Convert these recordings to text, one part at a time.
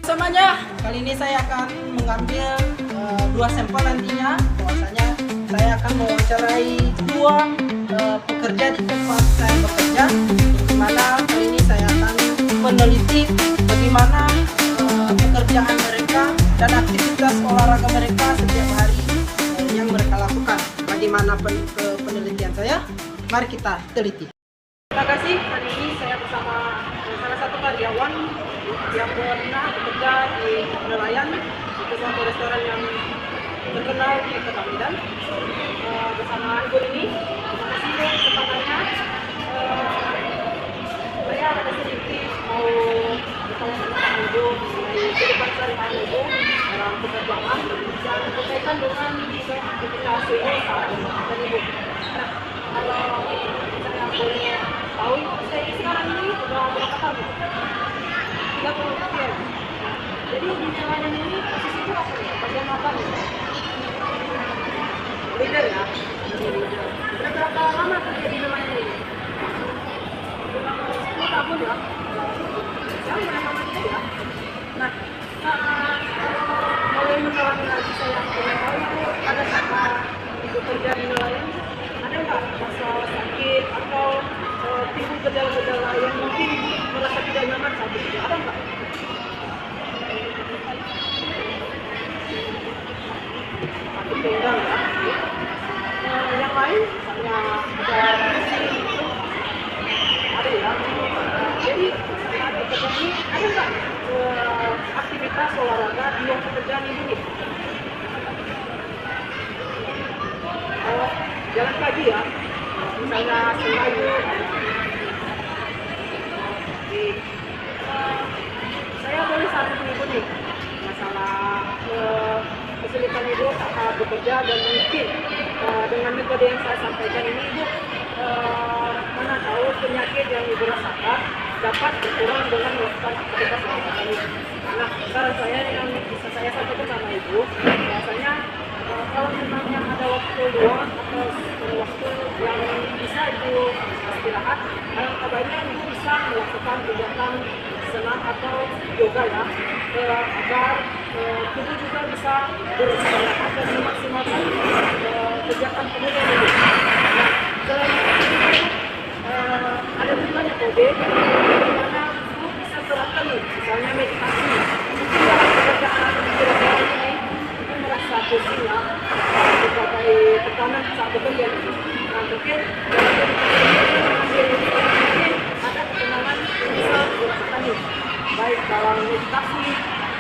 Semuanya, kali ini saya akan mengambil dua sampel nantinya. Bahwasanya saya akan mewawancarai dua pekerja di tempat saya bekerja. Di mana kali ini saya akan meneliti bagaimana pekerjaan mereka dan aktivitas olahraga mereka setiap hari yang mereka lakukan. Bagaimana penelitian saya? Mari kita teliti. Terima kasih. Kali ini saya bersama salah satu karyawan yang pernah bekerja di nelayan di suatu restoran yang terkenal di Kota Medan. Bersama Ibu ini, terima kasih Bu kesempatannya. Saya ada sedikit mau bertanya tentang Ibu mengenai kehidupan sehari-hari Ibu dalam pekerjaan dan berkaitan dengan aktivitas Ibu saat dan Ibu. Nah, kalau saya boleh tahu, saya sekarang ini sudah berapa tahun? 30 tahun. Jadi di nelayan ini posisi itu apa ya? Bagian apa nih? Leader ya? Sudah berapa lama kerja di nelayan ini? 10 tahun ya? Jauh ya lama juga ya? Nah, kalau mengetahui lagi saya boleh tahu itu pada saat Ibu kerja di nelayan ada nggak masalah sakit atau timbul gejala-gejala yang mungkin merasa tidak nyaman saat bekerja? Ada nggak? Sakit pinggang ya? Yang lain misalnya ada pusing gitu? Ada ya? Jadi saat bekerja ini ada nggak aktivitas olahraga di luar pekerjaan Ibu nih? Oh, jalan pagi ya? Misalnya selayu. Saya boleh saran Ibu nih masalah kesulitan Ibu saat bekerja dan mungkin dengan metode yang saya sampaikan ini Ibu mana tahu penyakit yang Ibu rasakan dapat berkurang dengan melakukan aktivitas olahraga ini. Nah, saran saya yang bisa saya sampaikan sama Ibu, biasanya kalau memang ada waktu luang atau waktu yang bisa Ibu istirahat, alangkah baiknya Ibu bisa melakukan kegiatan senam atau yoga ya, agar tubuh juga bisa beristirahat dan memaksimalkan kegiatan pemuda ini. Nah, selain itu ada juga metode di mana Ibu bisa terapkan nih, misalnya meditasi. Mungkin dalam pekerjaan ini Ibu merasa pusing ya, berbagai tekanan saat bekerja. Nah, mungkin dalam meditasi mungkin ada ketenangan yang bisa dirasakan nih, baik dalam meditasi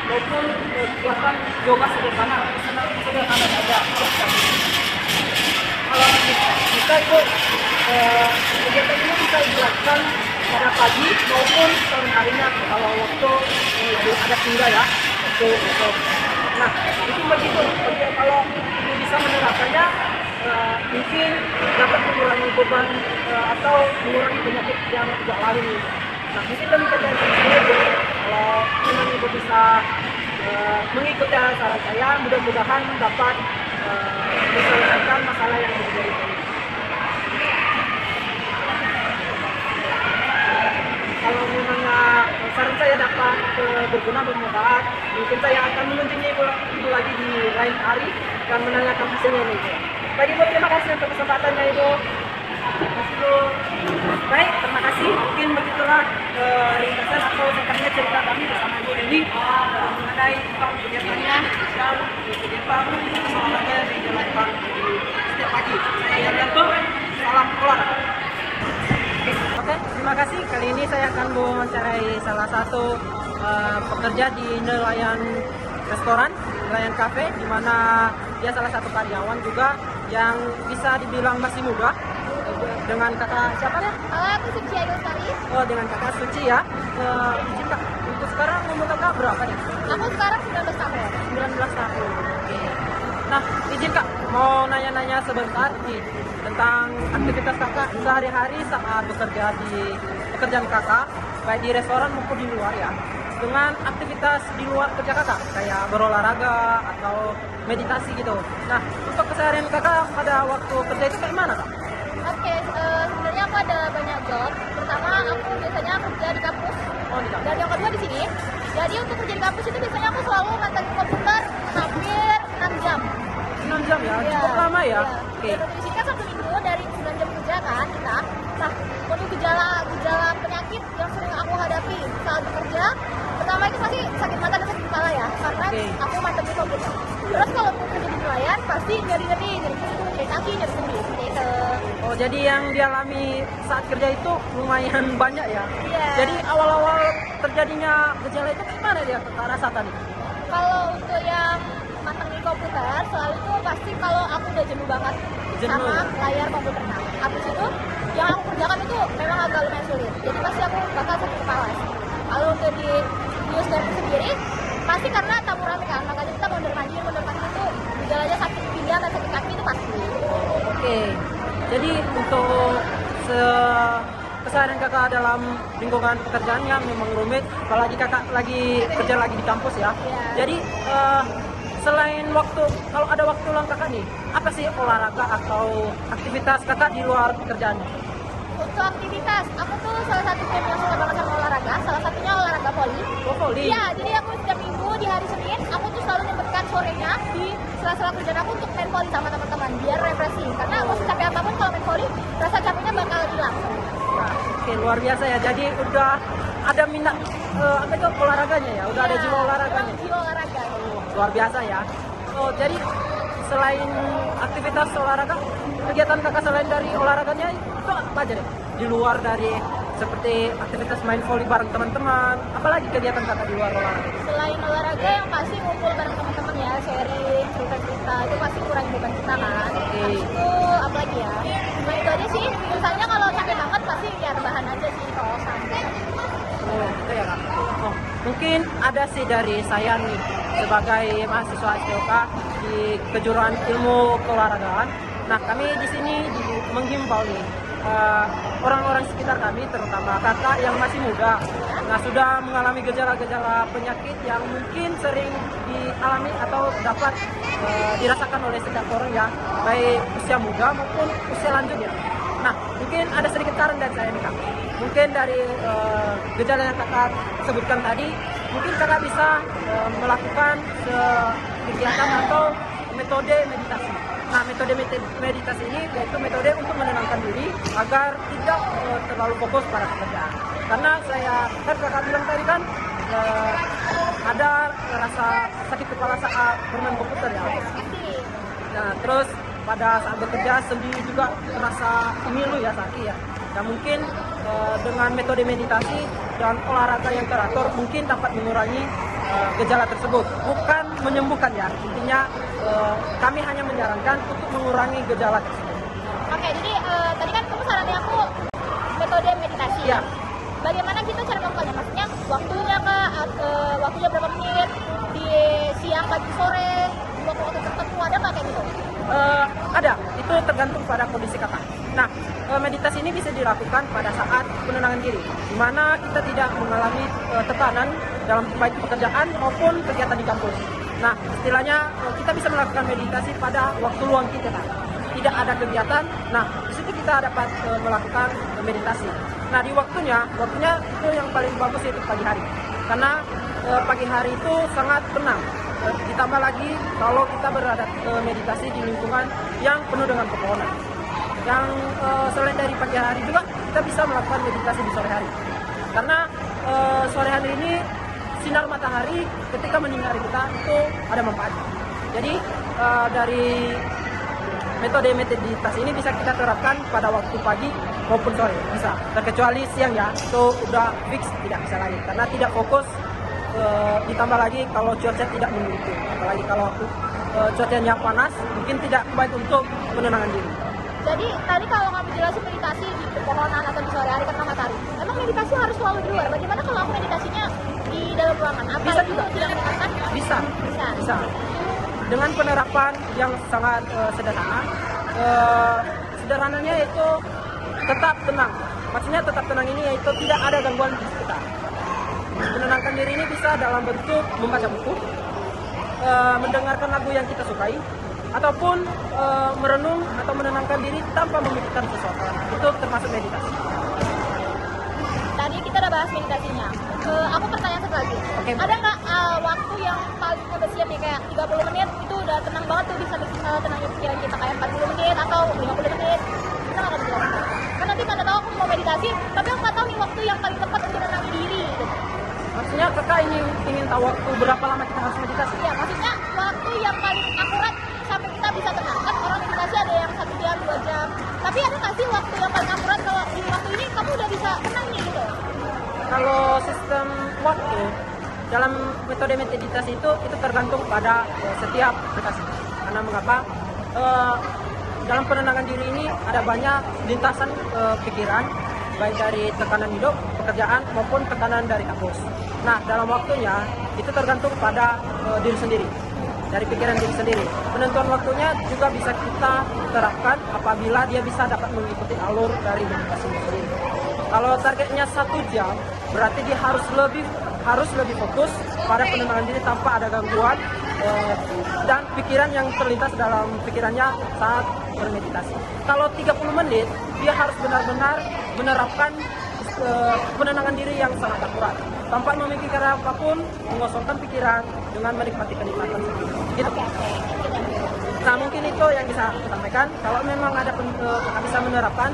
maupun kegiatan yoga sederhana saja. Kalau bisa Ibu kegiatan ini bisa dilakukan pada pagi maupun sore harinya kalau waktu ada tinggal ya. Nah, itu begitu. Kalau Ibu bisa menerapkannya, mungkin dapat mengurangi beban atau mengurangi penyakit yang tidak lain. Nah, mungkin demikian Ibu. Kalau memang Ibu bisa mengikuti saran saya, mudah-mudahan dapat menyelesaikan masalah yang terjadi. Kalau memangnya saran saya dapat berguna bermanfaat, mungkin saya akan mengunjungi Ibu lagi di lain hari dan menanyakan hasilnya nih. Baik Ibu, terima kasih untuk kesempatannya Ibu. Baik, terima kasih. Mungkin begitulah ringkasan atau singkatnya cerita kami bersama Ibu Dewi mengenai kegiatannya dan kegiatan olahraga di dilakukan setiap pagi. Saya Yanto, salam olahraga. Oke, terima kasih. Kali ini saya akan mewawancarai salah satu pekerja di nelayan restoran, nelayan kafe, di mana dia salah satu karyawan juga yang bisa dibilang masih muda. Dengan kakak siapa ya? Aku Suci Ayu Sari. Oh, dengan kakak Suci ya. Izin kak, untuk sekarang umur kakak berapa nih? Aku sekarang 19 tahun. 19 tahun. Oke. Nah, izin kak, mau nanya-nanya sebentar nih tentang aktivitas kakak sehari-hari saat bekerja di pekerjaan kakak, baik di restoran maupun di luar ya. Dengan aktivitas di luar kerja kakak, kayak berolahraga atau meditasi gitu. Nah, untuk keseharian kakak pada waktu kerja itu kayak mana kak? Oke, sebenarnya aku ada banyak job. Pertama, aku biasanya kerja di kampus. Oh, di kampus. Dan yang kedua di sini. Jadi untuk kerja di kampus itu biasanya aku selalu mantengin komputer hampir 6 jam. 6 jam ya, cukup lama ya. Oke. Dan di sini kan 1 minggu dari 9 jam kerja kan kita. Nah, untuk gejala penyakit yang sering aku hadapi saat bekerja, pertama itu pasti sakit mata dan sakit kepala ya, karena aku mantengin komputer. Terus kalau mau kerja di nelayan pasti nyeri kaki, nyeri sendi, seperti itu. Oh, jadi yang dialami saat kerja itu lumayan banyak ya? Iya. Jadi awal-awal terjadinya gejala itu gimana dia ke arah saat tadi? Kalau untuk yang mantengin komputer, selalu itu pasti kalau aku udah jenuh banget sama layar komputer. Nah, habis itu yang aku kerjakan itu memang agak lumayan sulit. Jadi pasti aku bakal sakit kepala. Kalau untuk di news sendiri, pasti karena tamu rame kan, makanya kita mondar mandir itu gejalanya sakit pinggang dan sakit kaki itu pasti. Oke, jadi untuk keseharian kakak dalam lingkungan pekerjaan yang memang rumit, apalagi kakak lagi kerja lagi di kampus ya. Jadi selain waktu, kalau ada waktu luang kakak nih, apa sih olahraga atau aktivitas kakak di luar pekerjaannya? Untuk aktivitas, aku tuh salah satu tim yang suka banget sama olahraga, salah satunya olahraga voli. Oh, voli? Iya, jadi aku setiap minggu di hari Senin, aku tuh selalu nyempatkan sorenya di sela-sela kerjaan aku untuk main voli sama teman-teman, biar refreshing. Karena aku secapek apapun kalau main voli, rasa capeknya bakal hilang. Nah, oke, luar biasa ya. Jadi udah ada minat apa itu olahraganya ya? Udah ada jiwa olahraganya. Jiwa olahraga. Luar biasa ya. Oh, jadi selain aktivitas olahraga, kegiatan kakak selain dari olahraganya itu apa aja deh? Di luar dari seperti aktivitas main volley bareng teman-teman, apalagi kegiatan kakak di luar olahraga? Selain olahraga yang pasti ngumpul bareng teman-teman ya, sharing, cerita-cerita, itu pasti kurangi beban kita kan. Habis itu apalagi ya? Cuma itu aja sih. Misalnya kalau capek banget pasti ya rebahan aja sih kalau santai. Oh, gitu ya kak. Oh, mungkin ada sih dari saya nih sebagai mahasiswa SPOK di kejuruan ilmu keolahragaan. Nah, kami di sini menghimbau nih orang-orang sekitar kami, terutama kakak yang masih muda, nah sudah mengalami gejala-gejala penyakit yang mungkin sering dialami atau dapat dirasakan oleh setiap orang ya, baik usia muda maupun usia lanjut ya. Nah, mungkin ada sedikit saran dari saya nih kak. Mungkin dari gejala yang kakak sebutkan tadi, mungkin kakak bisa melakukan kegiatan atau metode meditasi. Nah, metode meditasi ini yaitu metode untuk menenangkan diri agar tidak terlalu fokus pada pekerjaan. Karena saya kan kakak bilang tadi kan ada rasa sakit kepala saat bermain komputer ya. Nah, terus pada saat bekerja sendi juga terasa ngilu ya, sakit ya. Nah, mungkin dengan metode meditasi dan olahraga yang teratur mungkin dapat mengurangi gejala tersebut, bukan menyembuhkan ya. Intinya kami hanya menyarankan untuk mengurangi gejala tersebut. Oke, jadi tadi kan kamu saranin aku metode meditasi. Ya. Bagaimana kita cara melakukannya? Maksudnya waktunya kak, waktunya berapa menit, di siang, pagi, sore, waktu-waktu tertentu, ada nggak kayak gitu? Ada, itu tergantung pada kondisi kakak. Nah, meditasi ini bisa dilakukan pada saat penenangan diri, di mana kita tidak mengalami tekanan dalam baik pekerjaan maupun kegiatan di kampus. Nah, istilahnya kita bisa melakukan meditasi pada waktu luang kita, kan? Tidak ada kegiatan. Nah, di situ kita dapat melakukan meditasi. Nah, di waktunya itu yang paling bagus itu pagi hari, karena pagi hari itu sangat tenang. Ditambah lagi kalau kita berada meditasi di lingkungan yang penuh dengan pepohonan. Yang selain dari pagi hari juga kita bisa melakukan meditasi di sore hari, karena sore hari ini sinar matahari ketika menyinari kita itu ada manfaatnya. Jadi dari metode meditasi ini bisa kita terapkan pada waktu pagi maupun sore, bisa. Terkecuali siang ya, itu udah fix tidak bisa lagi karena tidak fokus. Ditambah lagi kalau cuaca tidak mendukung, apalagi kalau cuacanya panas, mungkin tidak baik untuk penenangan diri. Jadi tadi kalau kamu jelasin meditasi di pepohonan atau di sore hari karena matahari, emang meditasi harus selalu di luar? Bagaimana kalau aku meditasinya di dalam ruangan? Apa Bisa itu juga. tidak menyenangkan? Bisa. Dengan penerapan yang sangat sederhana. Sederhananya itu tetap tenang. Maksudnya tetap tenang ini yaitu tidak ada gangguan di sekitar. Menenangkan diri ini bisa dalam bentuk membaca buku, mendengarkan lagu yang kita sukai, ataupun merenung atau menenangkan diri tanpa memikirkan sesuatu. Itu termasuk meditasi. Tadi kita kita udah bahas meditasinya. Aku pertanyaan satu lagi. Oke. Ada nggak waktu yang paling ngebesit nih kayak 30 menit itu udah tenang banget tuh bisa tenangin pikiran kita, kayak 40 menit atau 50 menit? Bisa nggak kamu jelasin? Kan nanti mana tahu aku mau meditasi, tapi aku nggak tahu nih waktu yang paling tepat untuk menenangin diri. Gitu. Maksudnya kakak ini ingin tahu waktu berapa lama kita harus meditasi? Ya, maksudnya waktu yang paling akurat sampai kita bisa tenang. Kan orang meditasi ada yang 1 jam, 2 jam. Tapi ada nggak sih waktu yang paling akurat kalau di waktu ini kamu udah bisa tenang nih gitu? Kalau sistem waktu dalam metode meditasi itu tergantung pada setiap aplikasi. Karena mengapa? Dalam penenangan diri ini ada banyak lintasan pikiran, baik dari tekanan hidup, pekerjaan maupun tekanan dari kampus. Nah, dalam waktunya itu tergantung pada diri sendiri, dari pikiran diri sendiri. Penentuan waktunya juga bisa kita terapkan apabila dia bisa dapat mengikuti alur dari meditasi itu sendiri. Kalau targetnya 1 jam, berarti dia harus lebih fokus pada penenangan diri tanpa ada gangguan dan pikiran yang terlintas dalam pikirannya saat bermeditasi. Kalau 30 menit, dia harus benar-benar menerapkan penenangan diri yang sangat akurat, tanpa memikirkan apapun, mengosongkan pikiran dengan menikmati kenikmatan sendiri. Gitu. Nah, mungkin itu yang bisa aku sampaikan. Kalau memang ada kakak bisa menerapkan,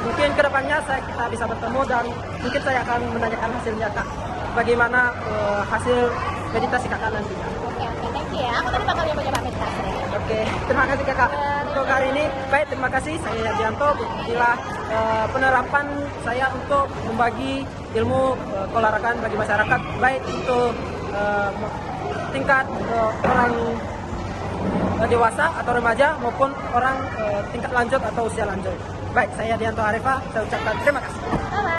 mungkin kedepannya kita bisa bertemu dan mungkin saya akan menanyakan hasilnya kak. Bagaimana hasil meditasi kakak nantinya? Oke, thank you ya. Aku tadi bakal nyoba meditasi. Oke, terima kasih kakak. Untuk hari ini, baik, terima kasih. Saya Yardianto. Inilah penerapan saya untuk membagi ilmu keolahragaan bagi masyarakat, baik untuk tingkat orang dewasa atau remaja maupun orang tingkat lanjut atau usia lanjut. Baik, saya Yardianto Arifa. Saya ucapkan terima kasih.